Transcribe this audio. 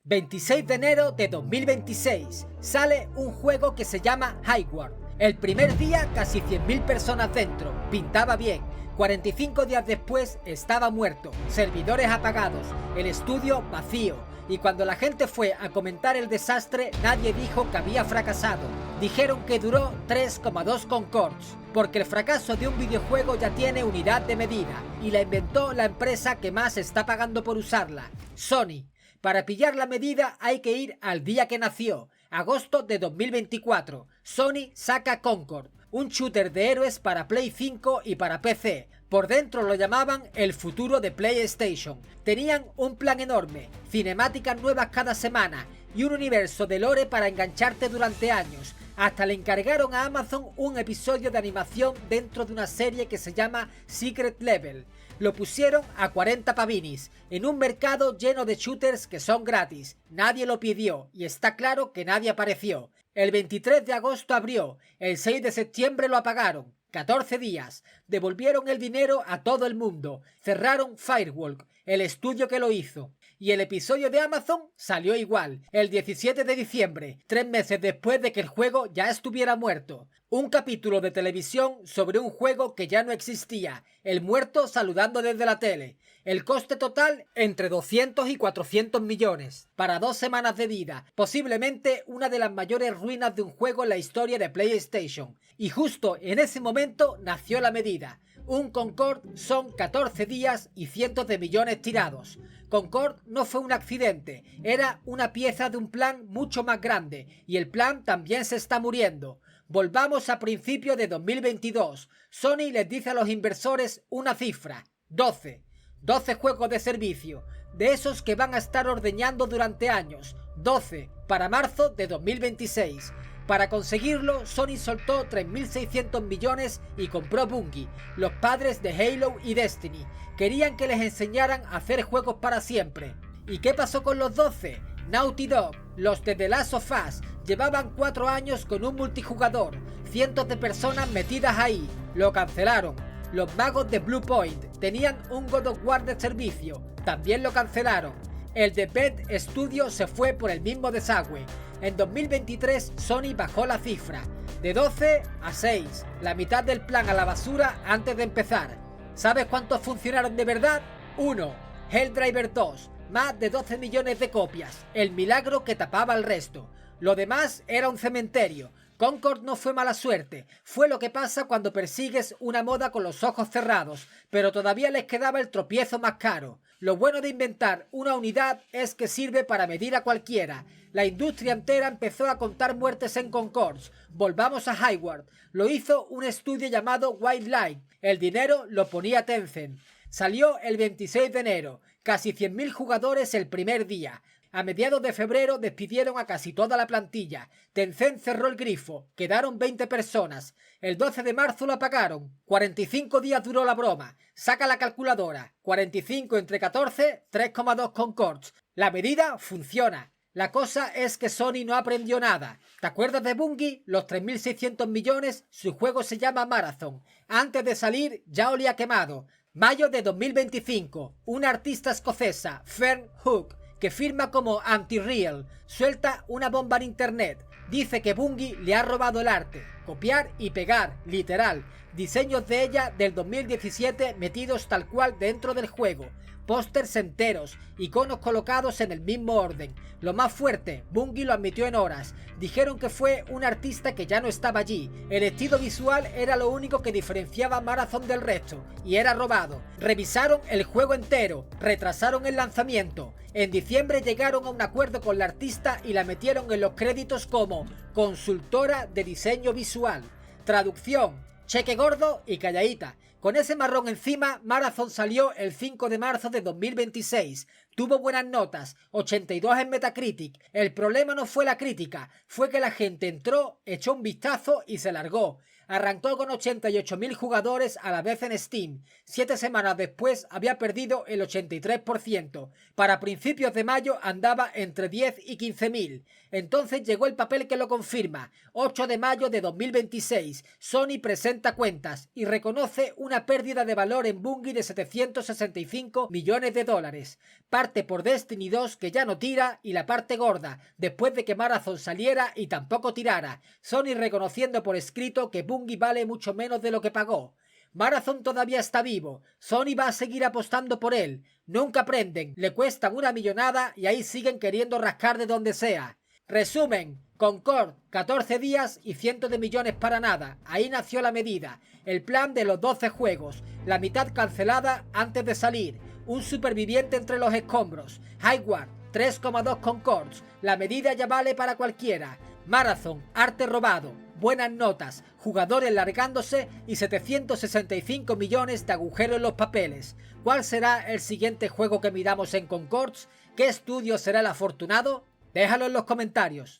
26 de enero de 2026 sale un juego que se llama High-World. El primer día casi 100.000 personas dentro, pintaba bien. 45 días después estaba muerto, servidores apagados, el estudio vacío. Y cuando la gente fue a comentar el desastre, nadie dijo que había fracasado. Dijeron que duró 3,2 Concords, porque el fracaso de un videojuego ya tiene unidad de medida, y la inventó la empresa que más está pagando por usarla, Sony. Para pillar la medida hay que ir al día que nació, agosto de 2024. Sony saca Concord, un shooter de héroes para Play 5 y para PC. Por dentro lo llamaban el futuro de PlayStation. Tenían un plan enorme, cinemáticas nuevas cada semana y un universo de lore para engancharte durante años. Hasta le encargaron a Amazon un episodio de animación dentro de una serie que se llama Secret Level. Lo pusieron a 40 pavinis, en un mercado lleno de shooters que son gratis. Nadie lo pidió y está claro que nadie apareció. El 23 de agosto abrió, el 6 de septiembre lo apagaron. 14 días. Devolvieron el dinero a todo el mundo. Cerraron Firewalk, el estudio que lo hizo. Y el episodio de Amazon salió igual, el 17 de diciembre, 3 meses después de que el juego ya estuviera muerto. Un capítulo de televisión sobre un juego que ya no existía, el muerto saludando desde la tele. El coste total entre 200 y 400 millones, para 2 semanas de vida, posiblemente una de las mayores ruinas de un juego en la historia de PlayStation. Y justo en ese momento nació la medida. Un Concord son 14 días y cientos de millones tirados. Concord no fue un accidente, era una pieza de un plan mucho más grande, y el plan también se está muriendo. Volvamos a principios de 2022. Sony les dice a los inversores una cifra, 12 juegos de servicio, de esos que van a estar ordeñando durante años, 12 para marzo de 2026. Para conseguirlo, Sony soltó 3.600 millones y compró Bungie, los padres de Halo y Destiny. Querían que les enseñaran a hacer juegos para siempre. ¿Y qué pasó con los 12? Naughty Dog, los de The Last of Us, llevaban 4 años con un multijugador, cientos de personas metidas ahí, lo cancelaron. Los magos de Blue Point tenían un God of War de servicio, también lo cancelaron. El de Bed Studio se fue por el mismo desagüe. En 2023 Sony bajó la cifra, de 12 a 6, la mitad del plan a la basura antes de empezar. ¿Sabes cuántos funcionaron de verdad? 1. Helldriver 2, más de 12 millones de copias, el milagro que tapaba el resto. Lo demás era un cementerio. Concord no fue mala suerte, fue lo que pasa cuando persigues una moda con los ojos cerrados, pero todavía les quedaba el tropiezo más caro. Lo bueno de inventar una unidad es que sirve para medir a cualquiera. La industria entera empezó a contar muertes en Concords. Volvamos a High-World. Lo hizo un estudio llamado Wildlight. El dinero lo ponía Tencent. Salió el 26 de enero, casi 100.000 jugadores el primer día. A mediados de febrero despidieron a casi toda la plantilla. Tencent cerró el grifo, quedaron 20 personas. El 12 de marzo lo apagaron. 45 días duró la broma. Saca la calculadora. 45 entre 14, 3,2 Concords. La medida funciona. La cosa es que Sony no aprendió nada. ¿Te acuerdas de Bungie? Los 3.600 millones, su juego se llama Marathon. Antes de salir ya olía quemado. Mayo de 2025, una artista escocesa, Fern Hook, que firma como Anti-Real, suelta una bomba en internet. Dice que Bungie le ha robado el arte. Copiar y pegar, literal. Diseños de ella del 2017 metidos tal cual dentro del juego. Pósters enteros, iconos colocados en el mismo orden. Lo más fuerte, Bungie lo admitió en horas. Dijeron que fue un artista que ya no estaba allí. El estilo visual era lo único que diferenciaba a Marathon del resto, y era robado. Revisaron el juego entero, retrasaron el lanzamiento. En diciembre llegaron a un acuerdo con la artista y la metieron en los créditos como consultora de diseño visual. Traducción, cheque gordo y calladita. Con ese marrón encima, Marathon salió el 5 de marzo de 2026. Tuvo buenas notas, 82 en Metacritic. El problema no fue la crítica, fue que la gente entró, echó un vistazo y se largó. Arrancó con 88.000 jugadores a la vez en Steam. 7 semanas después había perdido el 83%. Para principios de mayo andaba entre 10 y 15.000. Entonces llegó el papel que lo confirma. 8 de mayo de 2026. Sony presenta cuentas y reconoce una pérdida de valor en Bungie de 765 millones de dólares. Parte por Destiny 2, que ya no tira, y la parte gorda, después de que Marathon saliera y tampoco tirara. Sony reconociendo por escrito que Bungie vale mucho menos de lo que pagó. Marathon todavía está vivo. Sony va a seguir apostando por él. Nunca aprenden, le cuestan una millonada y ahí siguen queriendo rascar de donde sea. Resumen: Concord, 14 días y cientos de millones para nada. Ahí nació la medida. El plan de los 12 juegos. La mitad cancelada antes de salir. Un superviviente entre los escombros. Highward, 3,2 Concords. La medida ya vale para cualquiera. Marathon, arte robado. Buenas notas, jugadores largándose y 765 millones de agujeros en los papeles. ¿Cuál será el siguiente juego que miramos en Concords? ¿Qué estudio será el afortunado? Déjalo en los comentarios.